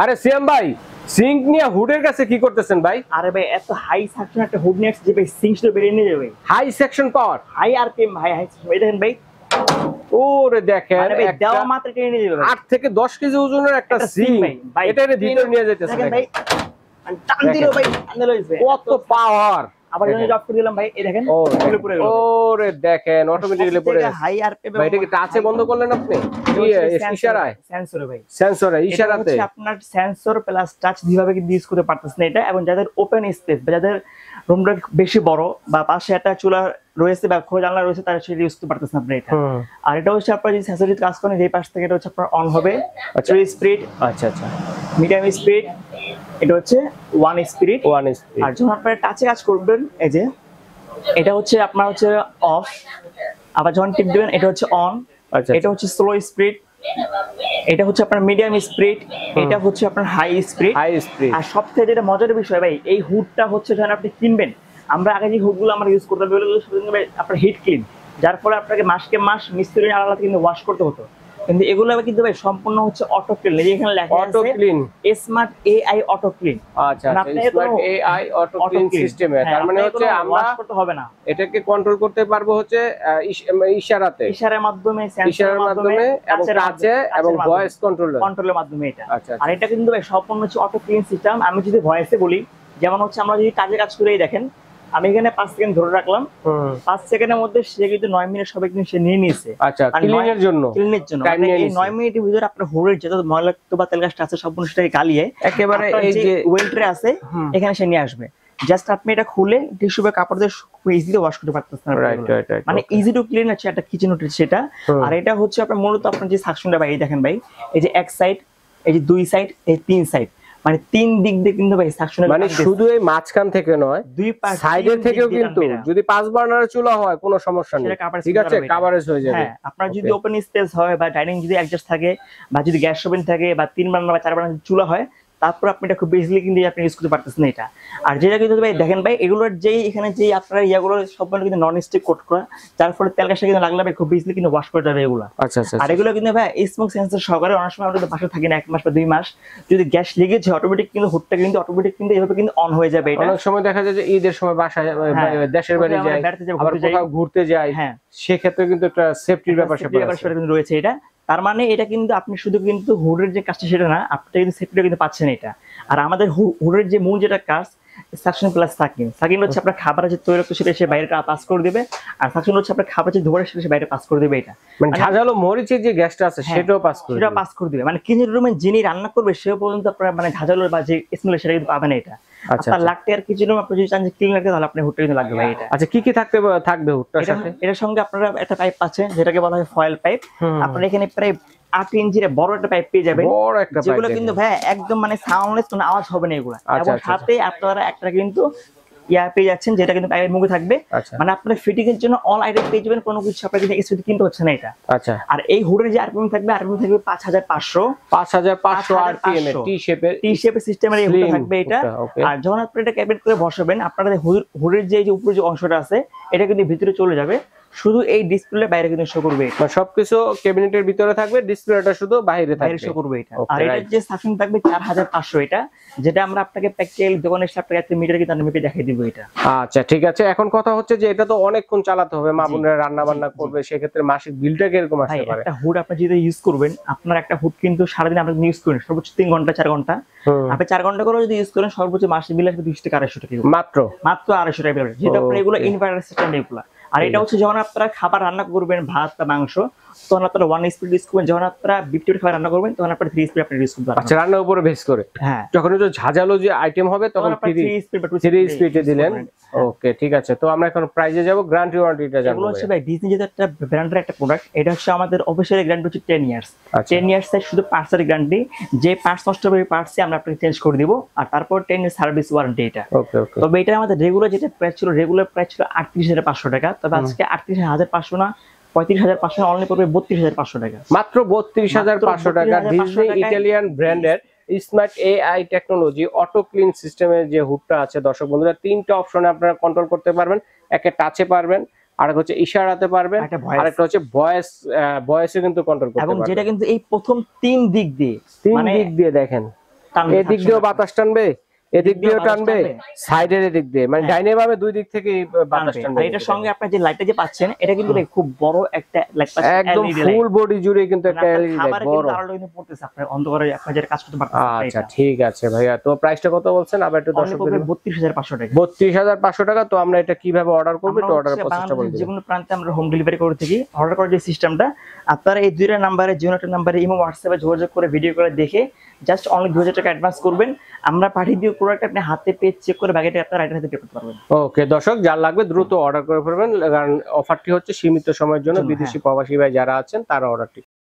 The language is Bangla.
আরে সিএম ভাই, সিঙ্ক নিয়ে হুডের কাছে কি করতেছেন ভাই? আরে ভাই এত হাই সাকশন একটা হুড নেক্সট যে ভাই সিঙ্ক তো বেরিয়ে নিয়ে যাবে। হাই সেকশন পাওয়ার, হাই আরপিএম, হাই হাই এই দেখেন ভাই। ওরে দেখেন, মানে ভাই দেওয়া মাত্র টেনে নিয়ে যাবে। 8 থেকে 10 কেজি ওজনের একটা সিঙ্ক ভাই এটা এর ভিতরে নিয়ে যাইতেছে দেখেন ভাই। টান দিলো ভাই, টান দিলো কত পাওয়ার। আবার যখন অফ করে দিলাম ভাই, এই দেখেন পুরো পুরো গেল। ওরে দেখেন অটোমেটিক্যালি পড়ে গেছে। হাই আরপিএম ভাই এটা কি টাচে বন্ধ করলেন আপনি? ইশারায়? সেন্সরে ভাই, সেন্সরে ইশারাতে। এটা আপনার সেন্সর প্লাস টাচ দুইভাবে কিন্তু ইউজ করতে পারতেছেন এটা। এবং যাদের ওপেন স্পেস বা যাদের রুমটা বেশি বড় বা পাশে একটা চুলা রয়েছে বা খোলা জানলা রয়েছে, তারা সেটা ইউজ করতে পারতেছেন আপনি এটা। আর এটা হচ্ছে আপনার যে সেন্সরের কাজ করেন, যেই পাশ থেকে এটা হচ্ছে আপনার অন হবে 3 স্পিড, আচ্ছা আচ্ছা, মিডিয়াম স্পিড, এটা হচ্ছে 1 স্পিড। আর যখন আপনারা টাচে কাজ করবেন, এই যে এটা হচ্ছে আপনার হচ্ছে অফ, আবার যখন টিপ দিবেন এটা হচ্ছে অন। এটা হচ্ছে স্লো স্পিড, এটা হচ্ছে আপনার মিডিয়াম স্পিড, এটা হচ্ছে আপনার হাই স্পিড। আর সবথেকে যেটা মজার বিষয় ভাই, এই হুডটা হচ্ছে যখন আপনি কিনবেন, আমরা আগে যে হুডগুলো আমরা ইউজ করতাম আপনার হিট ক্লিন, যার ফলে আপনাকে মাসকে মাস মিস্ত্রি আলাদা কিন্তু ওয়াশ করতে হতো। কিন্তু এগুলো কিন্তু ভাই সম্পূর্ণ হচ্ছে অটো ক্লিন। এখানে লেখা আছে auto clean, smart AI auto clean. আচ্ছা, স্মার্ট এআই অটো ক্লিন সিস্টেমে। তার মানে হচ্ছে আমরা ওয়াশ করতে হবে না, এটাকে কন্ট্রোল করতে পারবো হচ্ছে ইশারাতে, ইশারার মাধ্যমে, ইশারার মাধ্যমে এবং টাচে এবং ভয়েস কন্ট্রোলের মাধ্যমে এটা। আর এটা কিন্তু ভাই সম্পূর্ণ হচ্ছে অটো ক্লিন সিস্টেম। আমি যদি ভয়েসে বলি, যেমন হচ্ছে আমরা যদি কাজে কাজ করেই দেখেন, আমি এখানে 5 সেকেন্ড ধরে রাখলাম, 5 সেকেন্ডের মধ্যে সে কিন্তু 9 মিনিট সবাই কিন্তু সে নিয়ে নিয়েছে। আচ্ছা, ক্লিনের জন্য মানে এই 9 মিনিটের ভিতরে আপনার হুডের যত ময়লাক্ত বা তেল গাছটা আছে সম্পূর্ণ সেটাকে গালিয়ে একেবারে এই যে ওয়েল্টরে আছে এখানে সে নিয়ে আসবে। জাস্ট আপনি এটা খুলে টিস্যু বা কাপড় দিয়ে খুব ইজিলি ওয়াশ করতে পারতেছেন। মানে ইজি টু ক্লিন আছে একটা কিচেন রুটিন সেটা। আর এটা হচ্ছে আপনার মূলত আপনার যে সাকশনটা ভাই দেখেন ভাই, এই যে এক সাইড, এই যে 2 সাইড, এই 3 সাইড, মানে 3 দিক দিয়ে কিন্তু ভাই সাকশনের, মানে শুধু এই মাঝখান থেকে নয়, 2 সাইডের থেকেও কিন্তু যদি 5 বার্নারের চুলা হয় কোনো সমস্যা নেই, ঠিক আছে, কভারেজ হয়ে যাবে। হ্যাঁ, আপনার যদি ওপেন স্পেস হয় বা ডাইনিং যদি অ্যাডজাস্ট থাকে বা যদি গ্যাস ওভেন থাকে বা 3 বার্নার বা 4 বার্নার চুলা হয়, তারপর আপনি এটা খুব ইজিলি কিন্তু আপনি ইউজ করতে পারতেছেন এটা। আর যেটা কিন্তু ভাই দেখেন ভাই, এগুলোর যেই এখানে যেই আপনার ইয়াগুলো সবগুলো কিন্তু নন স্টিক কোট করা, যার ফলে তেল গাছটা কিন্তু লাগলে ভাই খুব ইজিলি কিন্তু ওয়াশ করে যাবে এগুলো। আচ্ছা আচ্ছা। আর এগুলো কিন্তু ভাই স্মোক সেন্সর সহকারে, অনেক সময় আমাদের বাসা থাকি না 1 মাস বা 2 মাস, যদি গ্যাস লিকেজ হয় অটোমেটিক কিন্তু হুডটা কিন্তু অটোমেটিক কিন্তু এভাবে কিন্তু অন হয়ে যাবে এটা। অনেক সময় দেখা যায় যে ঈদের সময় বাসায় দেশের বাড়ি যায়, আবার কোথাও ঘুরতে যায়, হ্যাঁ, সেক্ষেত্রে কিন্তু একটা সেফটির ব্যাপার কিন্তু রয়েছে এটা। তার মানে এটা কিন্তু আপনি শুধু কিন্তু হুডের যে কাজটা সেটা না, আপনি কিন্তু সেফটিটা কিন্তু পাচ্ছেন এটা। আর আমাদের হুডের যে মূল যেটা কাজ, সাকশন প্লাস সাকিং। সাকিং হচ্ছে আপনার খাবার যে তৈলাক্ত সেটা সে বাইরে পাস করে দিবে, আর সাকশন হচ্ছে আপনার খাবার যে ধোয়া সেটা সে বাইরে পাস করে দিবে। এটা মানে ঝাঁঝালো মরিচের যে গ্যাসটা আছে সেটাও পাস করে দিবে। মানে কিচেন রুমে যিনি রান্না করবে সে পর্যন্ত আপনার মানে ঝাঁঝালো বা যে স্মেল সেটা কিন্তু পাবেন এটা। আপনার লাগতে আর কিচেন রুম আপনি যদি চান যে ক্লিন রাখতে, তাহলে আপনি হুডটা কিন্তু লাগবে ভাই এটা। আচ্ছা, কি কি থাকবে হুডটার সাথে? এর সঙ্গে আপনারা একটা পাইপ আছে যেটাকে বলা হয় ফয়েল পাইপ। আপনারা এখানে প্রায় 8 ইঞ্চির বড় একটা পাইপ পেয়ে যাবেন, যেগুলো কিন্তু ভাই একদম মানে সাউন্ডলেস, কোনো আওয়াজ হবে না এগুলো। এবং সাথে আপনারা একটা কিন্তু ইয়া পেয়ে যাচ্ছেন যেটা কিন্তু পাইপের মুখে থাকবে। মানে আপনার ফিটিং এর জন্য অল আইটেম পেয়ে যাবেন, কোনো কিছু আপনাকে কিন্তু এক্সট্রা কিনতে হচ্ছে না এটা। আচ্ছা। আর এই হুডের যে আরপিএম থাকবে 5500 আরপিএম এর টি শেপের সিস্টেমের এই হুডটা থাকবে এটা। আর যখন আপনি এটা ক্যাবিনেট করে বসাবেন, আপনাদের হুডের যে উপরে যে অংশটা আছে এটা কিন্তু ভিতরে চলে যাবে, শুধু এই ডিসপ্লে বাইরে কিন্তু শো করবে। মানে সবকিছু ক্যাবিনেটের ভিতরে থাকবে, ডিসপ্লেটা শুধু বাইরে শো করবে এটা। আর এটার যে সাকশন থাকবে 4500 এটা, যেটা আমরা আপনাকে প্র্যাকটিক্যাল দোকানে এসে আপনাকে একটা মিটার কিন্তু আমি দেখাই দিব এটা। আচ্ছা ঠিক আছে। এখন কথা হচ্ছে যে এটা তো অনেকক্ষণ চালাতে হবে, মা বোনেরা রান্না বান্না করবে, সেক্ষেত্রে মাসিক বিলটা কিরকম আসতে পারে? একটা হুড আপনি যদি ইউজ করবেন, আপনার একটা হুড কিন্তু সারাদিন আপনি ইউজ করেন সর্বোচ্চ 3 ঘন্টা 4 ঘন্টা, আপনি 4 ঘন্টা করে যদি ইউজ করেন সর্বোচ্চ মাসিক বিল আসবে 200 থেকে 250 টাকা মাত্র 250 টাকা। যেটা আপনি এগুলো ইনভার্টার সিস্টেম এগুলো। আর এটা হচ্ছে যখন আপনারা খাবার রান্না করবেন, ভাত বা মাংস, তখন আপনারা 1 স্পিড ইউজ করবেন। যখন আপনারা বিপটির খাবার রান্না করবেন তখন আপনারা 3 স্পিড আপনি ইউজ করবেন। আচ্ছা, রান্নার উপরে বেস করে। হ্যাঁ, যখন একটু ঝাঁঝালো যে আইটেম হবে তখন 3 স্পিডে দিলেন। ওকে ঠিক আছে। তো আমরা এখন প্রাইজে যাব, গ্যারান্টি ওয়ারেন্টিটা জানবো। এগুলো হচ্ছে ভাই ডিজনি যেটা একটা ব্র্যান্ডের একটা প্রোডাক্ট, এটা হচ্ছে আমাদের অফিসিয়াল গ্যারান্টি হচ্ছে 10 ইয়ার্স। 10 ইয়ার্স এর শুধু পার্টসের গ্যারান্টি, যে পার্টস নষ্ট হবে পার্টসে আমরা আপনাকে চেঞ্জ করে দিব। আর তারপর 10 ইয়ার সার্ভিস ওয়ারেন্টি এটা। ওকে ওকে। তবে এটা আমাদের রেগুলার যেটা প্রাইস ছিল, রেগুলার প্রাইস ছিল 38500 টাকা। তবে আজকে 38500 না, 35500 অনলি পড়বে 32500 টাকা। মাত্র 32500 টাকা ডিজনি ইতালিয়ান ব্র্যান্ডের smart AI technology auto clean সিস্টেমের যে হুডটা আছে, দর্শক বন্ধুরা 3টা অপশনে আপনারা কন্ট্রোল করতে পারবেন। একে টাচে পারবেন, আরেকটা হচ্ছে ইশারাতে পারবেন, আরেকটা হচ্ছে ভয়েসে কিন্তু কন্ট্রোল করতে পারবেন। এবং যেটা কিন্তু এই প্রথম 3 দিক দিয়ে দেখেন এদিক দিয়েও বাতাস টানবে, এদিক দিয়েও টানবে, সাইডের এদিক দিয়ে, মানে ডাইনে বামে দুই দিক থেকে বাতাস টানবে। আর এটার সঙ্গে আপনার যে লাইটটা যে পাচ্ছেন এটা কিন্তু খুব বড় একটা লাইট পাচ্ছেন, একদম ফুল বডি জুড়ে কিন্তু একটা এলইডি লাইট বড়। আলোটা কিন্তু পড়তেছে আপনার অন্ধকারে আপনি যেটা কাজ করতে পারতেছেন। আচ্ছা ঠিক আছে ভাইয়া, তো প্রাইসটা কত বলছেন আবার একটু দর্শকদের? 32,500 টাকা। 32,500 টাকা। তো আমরা এটা কিভাবে অর্ডার করব, একটু অর্ডারের প্রসেসটা বলে দিন। যে কোনো প্রান্তে আমরা হোম ডেলিভারি করে থাকি। অর্ডার করার যে সিস্টেমটা, আপনারা এই দুইটা নাম্বারে, যে কোনো একটা নাম্বারে ইমো হোয়াটসঅ্যাপে যোগাযোগ করে ভিডিও করে দেখে জাস্ট অনলি 2000 টাকা অ্যাডভান্স করবেন, আমরা পাঠিয়ে দিয়ে প্রোডাক্ট আপনি হাতে পেয়ে চেক করে ব্যাগেটা আপনার রাইটের হাতে পে করতে পারবেন। ওকে দর্শক, যার লাগবে দ্রুত অর্ডার করে ফেলবেন, কারণ অফারটি হচ্ছে সীমিত সময়ের জন্য। বিদেশি প্রবাসী ভাই যারা আছেন তারা অর্ডারটি